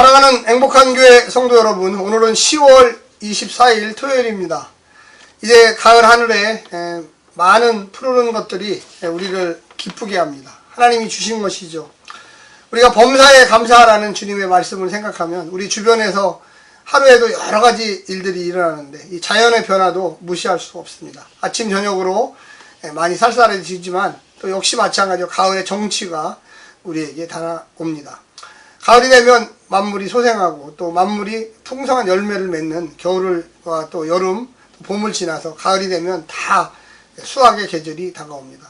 사랑하는 행복한 교회 성도 여러분, 오늘은 10월 24일 토요일입니다. 이제 가을 하늘에 많은 푸르른 것들이 우리를 기쁘게 합니다. 하나님이 주신 것이죠. 우리가 범사에 감사하라는 주님의 말씀을 생각하면 우리 주변에서 하루에도 여러 가지 일들이 일어나는데 이 자연의 변화도 무시할 수 없습니다. 아침 저녁으로 많이 쌀쌀해지지만 또 역시 마찬가지로 가을의 정취가 우리에게 다가옵니다. 가을이 되면 만물이 소생하고 또 만물이 풍성한 열매를 맺는 겨울과 또 여름, 또 봄을 지나서 가을이 되면 다 수확의 계절이 다가옵니다.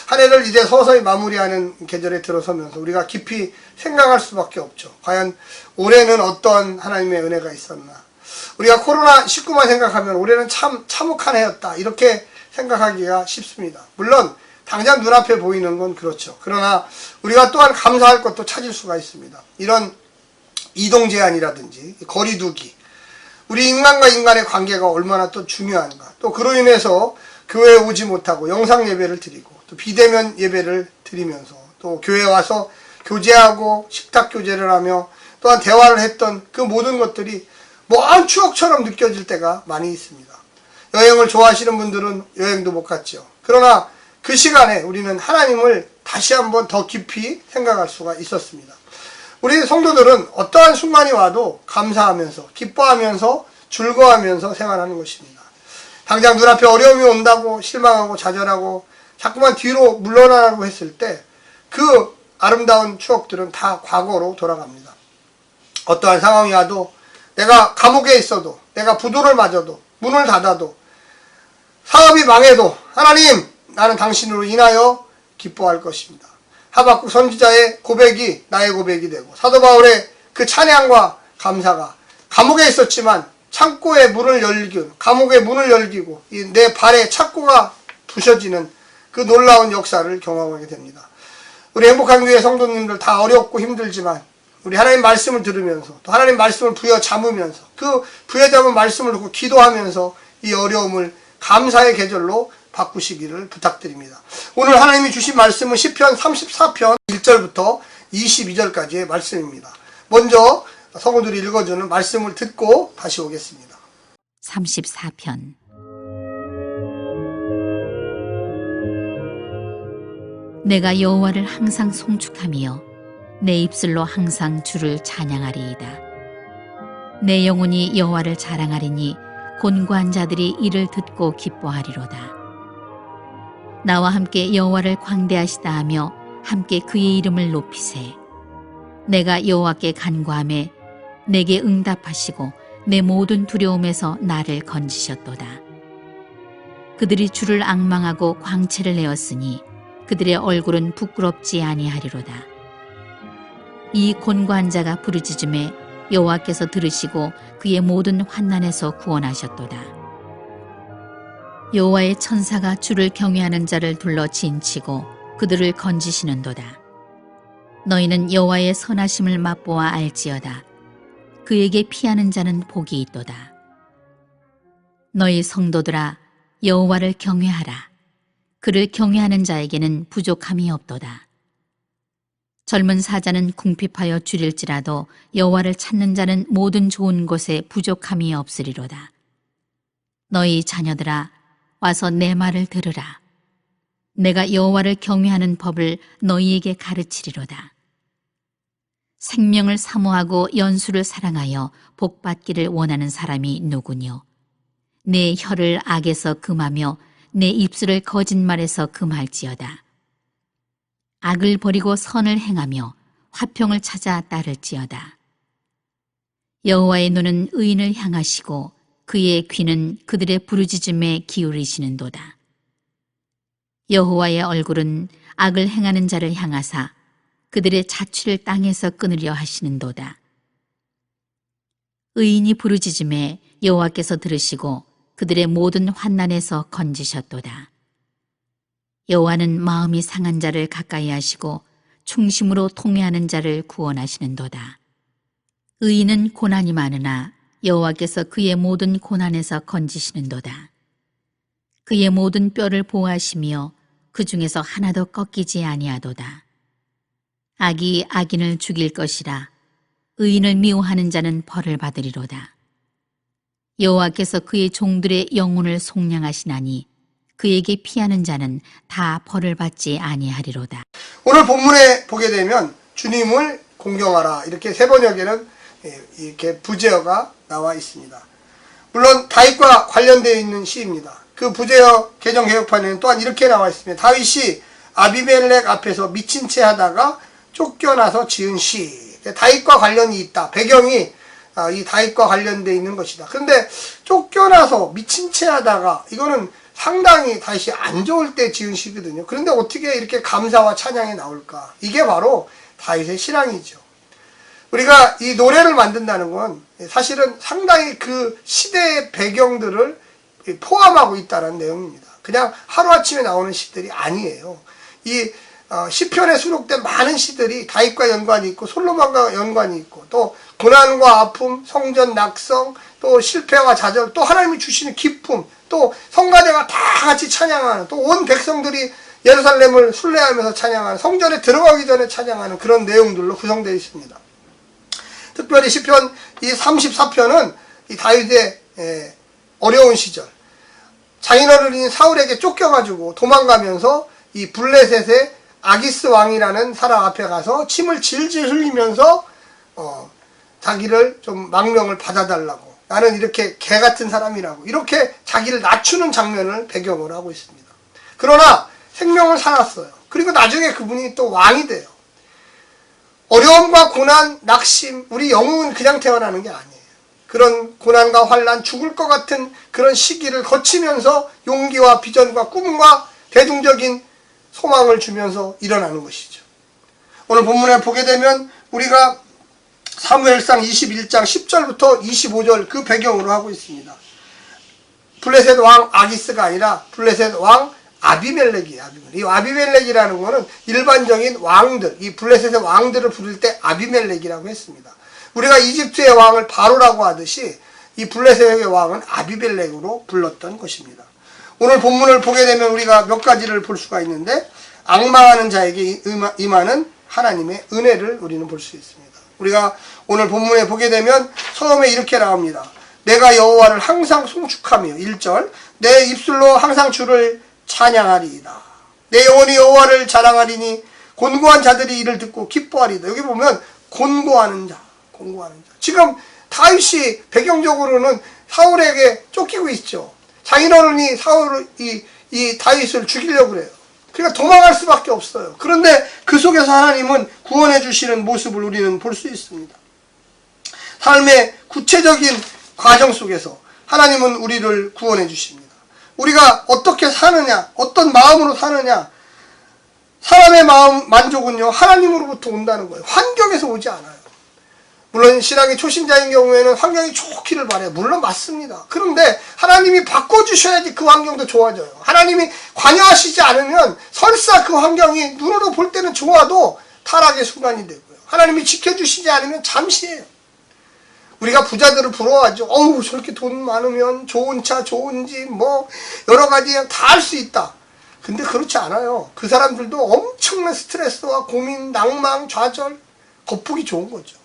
한 해를 이제 서서히 마무리하는 계절에 들어서면서 우리가 깊이 생각할 수밖에 없죠. 과연 올해는 어떤 하나님의 은혜가 있었나. 우리가 코로나19만 생각하면 올해는 참 참혹한 해였다, 이렇게 생각하기가 쉽습니다. 물론 당장 눈앞에 보이는 건 그렇죠. 그러나 우리가 또한 감사할 것도 찾을 수가 있습니다. 이런 이동 제한이라든지 거리 두기, 우리 인간과 인간의 관계가 얼마나 또 중요한가. 또 그로 인해서 교회에 오지 못하고 영상 예배를 드리고 또 비대면 예배를 드리면서 또 교회에 와서 교제하고 식탁 교제를 하며 또한 대화를 했던 그 모든 것들이 먼 추억처럼 느껴질 때가 많이 있습니다. 여행을 좋아하시는 분들은 여행도 못 갔죠. 그러나 그 시간에 우리는 하나님을 다시 한번 더 깊이 생각할 수가 있었습니다. 우리 성도들은 어떠한 순간이 와도 감사하면서 기뻐하면서 즐거워하면서 생활하는 것입니다. 당장 눈앞에 어려움이 온다고 실망하고 좌절하고 자꾸만 뒤로 물러나라고 했을 때 그 아름다운 추억들은 다 과거로 돌아갑니다. 어떠한 상황이 와도, 내가 감옥에 있어도, 내가 부도를 맞아도, 문을 닫아도, 사업이 망해도 하나님, 나는 당신으로 인하여 기뻐할 것입니다. 하박국 선지자의 고백이 나의 고백이 되고, 사도 바울의 그 찬양과 감사가 감옥에 있었지만 창고의 문을 열기고, 감옥의 문을 열기고 내 발에 착고가 부셔지는 그 놀라운 역사를 경험하게 됩니다. 우리 행복한 교회 성도님들 다 어렵고 힘들지만 우리 하나님 말씀을 들으면서 또 하나님 말씀을 부여잡으면서 그 부여잡은 말씀을 듣고 기도하면서 이 어려움을 감사의 계절로 바꾸시기를 부탁드립니다. 오늘 하나님이 주신 말씀은 시편 34편 1절부터 22절까지의 말씀입니다. 먼저 성도들이 읽어주는 말씀을 듣고 다시 오겠습니다. 34편. 내가 여호와를 항상 송축하며 내 입술로 항상 주를 찬양하리이다. 내 영혼이 여호와를 자랑하리니 곤고한 자들이 이를 듣고 기뻐하리로다. 나와 함께 여호와를 광대하시다 하며 함께 그의 이름을 높이세. 내가 여호와께 간구하매 내게 응답하시고 내 모든 두려움에서 나를 건지셨도다. 그들이 주를 앙망하고 광채를 내었으니 그들의 얼굴은 부끄럽지 아니하리로다. 이 곤고한 자가 부르짖음에 여호와께서 들으시고 그의 모든 환난에서 구원하셨도다. 여호와의 천사가 주를 경외하는 자를 둘러 진치고 그들을 건지시는도다. 너희는 여호와의 선하심을 맛보아 알지어다. 그에게 피하는 자는 복이 있도다. 너희 성도들아, 여호와를 경외하라. 그를 경외하는 자에게는 부족함이 없도다. 젊은 사자는 궁핍하여 줄일지라도 여호와를 찾는 자는 모든 좋은 곳에 부족함이 없으리로다. 너희 자녀들아, 와서 내 말을 들으라. 내가 여호와를 경외하는 법을 너희에게 가르치리로다. 생명을 사모하고 연수를 사랑하여 복받기를 원하는 사람이 누구뇨? 내 혀를 악에서 금하며 내 입술을 거짓말에서 금할지어다. 악을 버리고 선을 행하며 화평을 찾아 따를지어다. 여호와의 눈은 의인을 향하시고 그의 귀는 그들의 부르짖음에 기울이시는도다. 여호와의 얼굴은 악을 행하는 자를 향하사 그들의 자취를 땅에서 끊으려 하시는도다. 의인이 부르짖음에 여호와께서 들으시고 그들의 모든 환난에서 건지셨도다. 여호와는 마음이 상한 자를 가까이 하시고 충심으로 통회하는 자를 구원하시는도다. 의인은 고난이 많으나 여호와께서 그의 모든 고난에서 건지시는도다. 그의 모든 뼈를 보호하시며 그 중에서 하나도 꺾이지 아니하도다. 악이 악인을 죽일 것이라. 의인을 미워하는 자는 벌을 받으리로다. 여호와께서 그의 종들의 영혼을 속량하시나니 그에게 피하는 자는 다 벌을 받지 아니하리로다. 오늘 본문에 보게 되면 주님을 공경하라 이렇게 세 번역에는 이렇게 부제어가 나와 있습니다. 물론 다윗과 관련되어 있는 시입니다. 그 부제어 개정개혁판에는 또한 이렇게 나와 있습니다. 다윗이 아비멜렉 앞에서 미친 채 하다가 쫓겨나서 지은 시. 다윗과 관련이 있다. 배경이 이 다윗과 관련되어 있는 것이다. 그런데 쫓겨나서 미친 채 하다가 이거는 상당히 다윗이 안 좋을 때 지은 시거든요. 그런데 어떻게 이렇게 감사와 찬양이 나올까? 이게 바로 다윗의 신앙이죠. 우리가 이 노래를 만든다는 건 사실은 상당히 그 시대의 배경들을 포함하고 있다는 내용입니다. 그냥 하루아침에 나오는 시들이 아니에요. 이 시편에 수록된 많은 시들이 다윗과 연관이 있고 솔로몬과 연관이 있고 또 고난과 아픔, 성전 낙성, 또 실패와 좌절, 또 하나님이 주시는 기쁨, 또 성가대가 다 같이 찬양하는, 또 온 백성들이 예루살렘을 순례하면서 찬양하는, 성전에 들어가기 전에 찬양하는 그런 내용들로 구성되어 있습니다. 특별히 시편 이 34편은 이 다윗의 어려운 시절, 장인어른인 사울에게 쫓겨가지고 도망가면서 이 블레셋의 아기스 왕이라는 사람 앞에 가서 침을 질질 흘리면서 자기를 좀 망명을 받아달라고, 나는 이렇게 개 같은 사람이라고 이렇게 자기를 낮추는 장면을 배경으로 하고 있습니다. 그러나 생명을 살았어요. 그리고 나중에 그분이 또 왕이 돼요. 어려움과 고난, 낙심, 우리 영웅은 그냥 태어나는 게 아니에요. 그런 고난과 환난, 죽을 것 같은 그런 시기를 거치면서 용기와 비전과 꿈과 대중적인 소망을 주면서 일어나는 것이죠. 오늘 본문에 보게 되면 우리가 사무엘상 21장 10절부터 25절 그 배경으로 하고 있습니다. 블레셋 왕 아기스가 아니라 블레셋 왕 아비멜렉이에요. 이 아비멜렉이라는 거는 일반적인 왕들, 이 블레셋의 왕들을 부를 때 아비멜렉이라고 했습니다. 우리가 이집트의 왕을 바로라고 하듯이 이 블레셋의 왕은 아비멜렉으로 불렀던 것입니다. 오늘 본문을 보게 되면 우리가 몇 가지를 볼 수가 있는데, 앙망하는 자에게 임하는 하나님의 은혜를 우리는 볼 수 있습니다. 우리가 오늘 본문에 보게 되면 처음에 이렇게 나옵니다. 내가 여호와를 항상 송축하며 1절 내 입술로 항상 주를 찬양하리이다. 내 영혼이 여호와를 자랑하리니 곤고한 자들이 이를 듣고 기뻐하리이다. 여기 보면 곤고하는 자. 지금 다윗이 배경적으로는 사울에게 쫓기고 있죠. 장인어른이 이 다윗을 죽이려고 그래요. 그러니까 도망갈 수밖에 없어요. 그런데 그 속에서 하나님은 구원해 주시는 모습을 우리는 볼 수 있습니다. 삶의 구체적인 과정 속에서 하나님은 우리를 구원해 주십니다. 우리가 어떻게 사느냐, 어떤 마음으로 사느냐, 사람의 마음 만족은요 하나님으로부터 온다는 거예요. 환경에서 오지 않아요. 물론 신앙이 초신자인 경우에는 환경이 좋기를 바라요. 물론 맞습니다. 그런데 하나님이 바꿔주셔야지 그 환경도 좋아져요. 하나님이 관여하시지 않으면 설사 그 환경이 눈으로 볼 때는 좋아도 타락의 순간이 되고요. 하나님이 지켜주시지 않으면 잠시예요. 우리가 부자들을 부러워하죠. 어우, 저렇게 돈 많으면 좋은 차, 좋은 집, 뭐 여러 가지 다 할 수 있다. 근데 그렇지 않아요. 그 사람들도 엄청난 스트레스와 고민, 낭망, 좌절, 겉보기 좋은 거죠.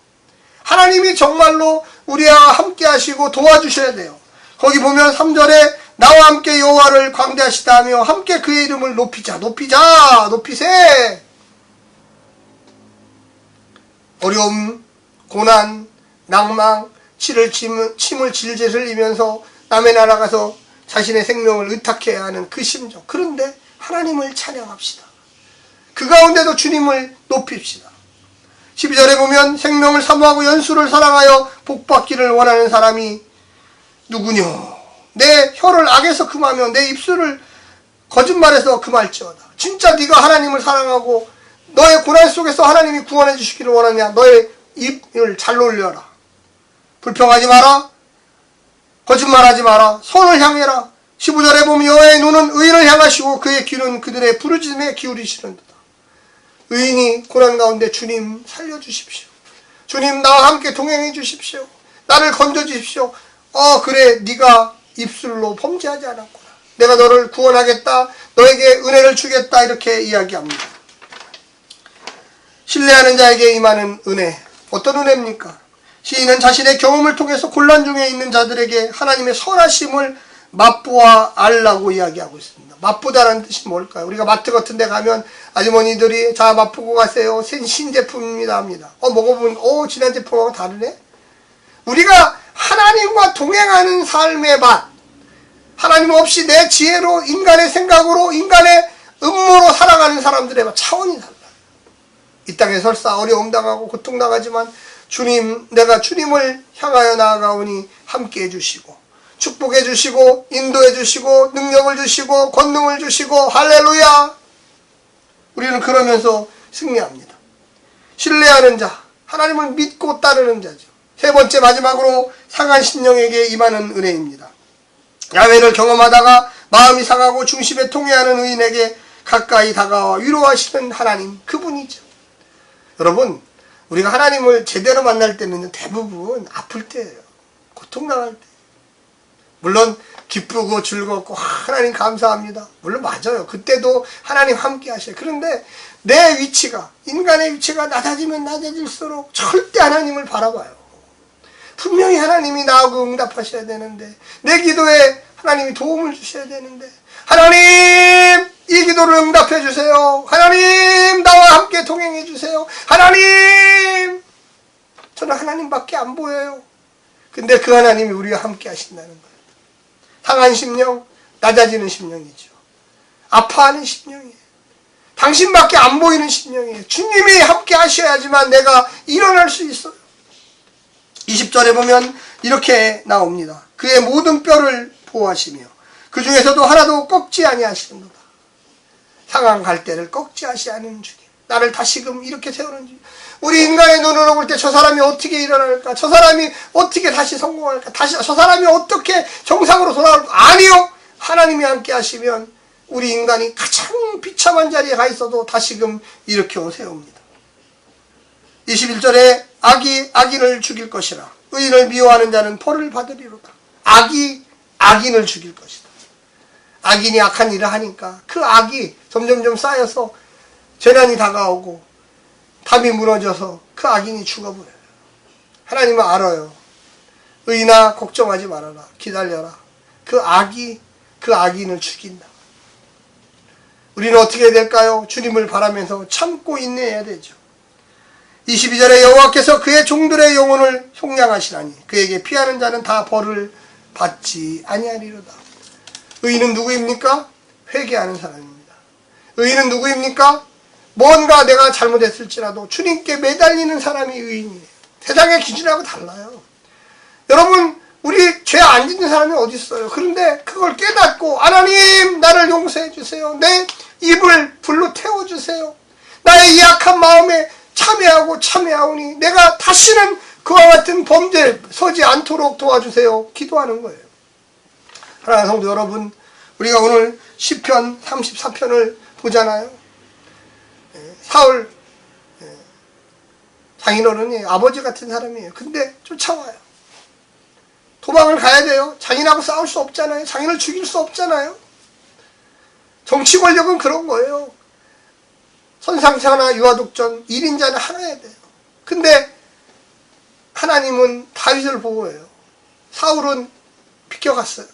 하나님이 정말로 우리와 함께 하시고 도와주셔야 돼요. 거기 보면 3절에 나와 함께 여호와를 광대하시다며 함께 그의 이름을 높이자. 높이세. 어려움, 고난, 낭망, 침을 질질 흘리면서 남의 나라 가서 자신의 생명을 의탁해야 하는 그 심정. 그런데 하나님을 찬양합시다. 그 가운데도 주님을 높입시다. 12절에 보면 생명을 사모하고 연수를 사랑하여 복받기를 원하는 사람이 누구뇨? 내 혀를 악에서 금하며 내 입술을 거짓말에서 금할지어다. 진짜 네가 하나님을 사랑하고 너의 고난 속에서 하나님이 구원해 주시기를 원하냐? 너의 입을 잘 놀려라. 불평하지 마라. 거짓말하지 마라. 선을 향해라. 15절에 보면 여호와의 눈은 의인을 향하시고 그의 귀는 그들의 부르짖음에 기울이시는도다. 의인이 고난 가운데 주님 살려주십시오. 주님 나와 함께 동행해 주십시오. 나를 건져주십시오. 그래 네가 입술로 범죄하지 않았구나. 내가 너를 구원하겠다. 너에게 은혜를 주겠다. 이렇게 이야기합니다. 신뢰하는 자에게 임하는 은혜. 어떤 은혜입니까? 시인은 자신의 경험을 통해서 곤란 중에 있는 자들에게 하나님의 선하심을 맛보아 알라고 이야기하고 있습니다. 맛보다라는 뜻이 뭘까요? 우리가 마트 같은 데 가면 아주머니들이 자 맛보고 가세요. 신제품입니다 합니다. 먹어보면 지난 제품하고 다르네? 우리가 하나님과 동행하는 삶의 맛, 하나님 없이 내 지혜로 인간의 생각으로 인간의 음모로 살아가는 사람들의 맛 차원이 달라요. 이 땅에 설사 어려움 당하고 고통당하지만 주님, 내가 주님을 향하여 나아가오니 함께 해주시고 축복해 주시고 인도해 주시고 능력을 주시고 권능을 주시고 할렐루야. 우리는 그러면서 승리합니다. 신뢰하는 자, 하나님을 믿고 따르는 자죠. 세 번째 마지막으로 상한 심령에게 임하는 은혜입니다. 야훼를 경험하다가 마음이 상하고 중심에 통해하는 의인에게 가까이 다가와 위로하시는 하나님, 그분이죠. 여러분, 우리가 하나님을 제대로 만날 때는 대부분 아플 때예요. 고통당할 때. 물론 기쁘고 즐겁고 하나님 감사합니다. 물론 맞아요. 그때도 하나님 함께 하셔요. 그런데 내 위치가, 인간의 위치가 낮아지면 낮아질수록 절대 하나님을 바라봐요. 분명히 하나님이 나하고 응답하셔야 되는데, 내 기도에 하나님이 도움을 주셔야 되는데, 하나님 이 기도를 응답해 주세요. 하나님 나와 함께 동행해 주세요. 하나님, 저는 하나님밖에 안 보여요. 근데 그 하나님이 우리와 함께 하신다는 거예요. 상한 심령, 낮아지는 심령이죠. 아파하는 심령이에요. 당신밖에 안 보이는 심령이에요. 주님이 함께 하셔야지만 내가 일어날 수 있어요. 20절에 보면 이렇게 나옵니다. 그의 모든 뼈를 보호하시며 그 중에서도 하나도 꺾지 아니하시는도다. 상한 갈대를 꺾지 아니하는 주님, 나를 다시금 이렇게 세우는 주님. 우리 인간의 눈으로 볼 때 저 사람이 어떻게 일어날까? 저 사람이 어떻게 다시 성공할까? 저 사람이 어떻게 정상으로 돌아올까? 아니요! 하나님이 함께 하시면 우리 인간이 가장 비참한 자리에 가 있어도 다시금 일으켜 세웁니다. 21절에 악인을 죽일 것이라 의인을 미워하는 자는 벌을 받으리로다. 악인을 죽일 것이다. 악인이 악한 일을 하니까 그 악이 점점점 쌓여서 재난이 다가오고 담이 무너져서 그 악인이 죽어버려요. 하나님은 알아요. 의인아 걱정하지 말아라. 기다려라. 그 악이 그 악인을 죽인다. 우리는 어떻게 해야 될까요? 주님을 바라면서 참고 인내해야 되죠. 22절에 여호와께서 그의 종들의 영혼을 속량하시나니 그에게 피하는 자는 다 벌을 받지 아니하리로다. 의인은 누구입니까? 회개하는 사람입니다. 의인은 누구입니까? 뭔가 내가 잘못했을지라도 주님께 매달리는 사람이 의인이에요. 세상의 기준하고 달라요. 여러분, 우리 죄 안 짓는 사람이 어디 있어요? 그런데 그걸 깨닫고 하나님 나를 용서해 주세요. 내 입을 불로 태워주세요. 나의 이 약한 마음에 참회하오니 내가 다시는 그와 같은 범죄에 서지 않도록 도와주세요. 기도하는 거예요. 사랑하는 성도 여러분, 우리가 오늘 시편 34편을 보잖아요. 사울 장인어른이 아버지 같은 사람이에요. 근데 쫓아와요. 도망을 가야 돼요. 장인하고 싸울 수 없잖아요. 장인을 죽일 수 없잖아요. 정치 권력은 그런 거예요. 선상사나 유아독전 1인자는 하나야 돼요. 근데 하나님은 다윗을 보호해요. 사울은 비껴갔어요.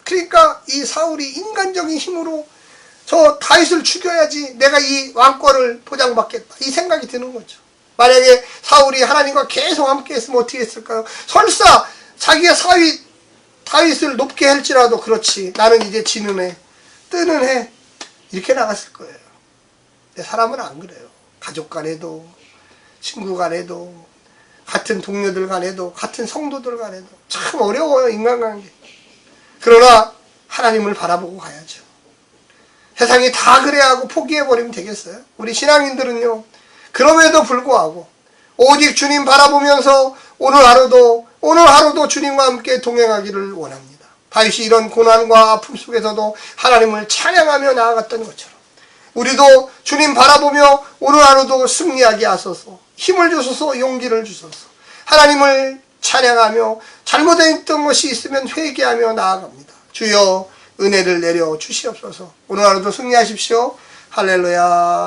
그러니까 이 사울이 인간적인 힘으로 저 다윗을 죽여야지 내가 이 왕권을 보장받겠다, 이 생각이 드는 거죠. 만약에 사울이 하나님과 계속 함께 했으면 어떻게 했을까요? 설사 자기가 다윗을 높게 할지라도 그렇지, 나는 이제 지는 해, 뜨는 해, 이렇게 나갔을 거예요. 근데 사람은 안 그래요. 가족 간에도, 친구 간에도, 같은 동료들 간에도, 같은 성도들 간에도 참 어려워요, 인간관계. 그러나 하나님을 바라보고 가야죠. 세상이 다 그래야 하고 포기해버리면 되겠어요? 우리 신앙인들은요, 그럼에도 불구하고 오직 주님 바라보면서 오늘 하루도 주님과 함께 동행하기를 원합니다. 다윗이 이런 고난과 아픔 속에서도 하나님을 찬양하며 나아갔던 것처럼 우리도 주님 바라보며 오늘 하루도 승리하게 하소서, 힘을 주소서, 용기를 주소서. 하나님을 찬양하며 잘못했던 것이 있으면 회개하며 나아갑니다. 주여 은혜를 내려 주시옵소서. 오늘 하루도 승리하십시오. 할렐루야.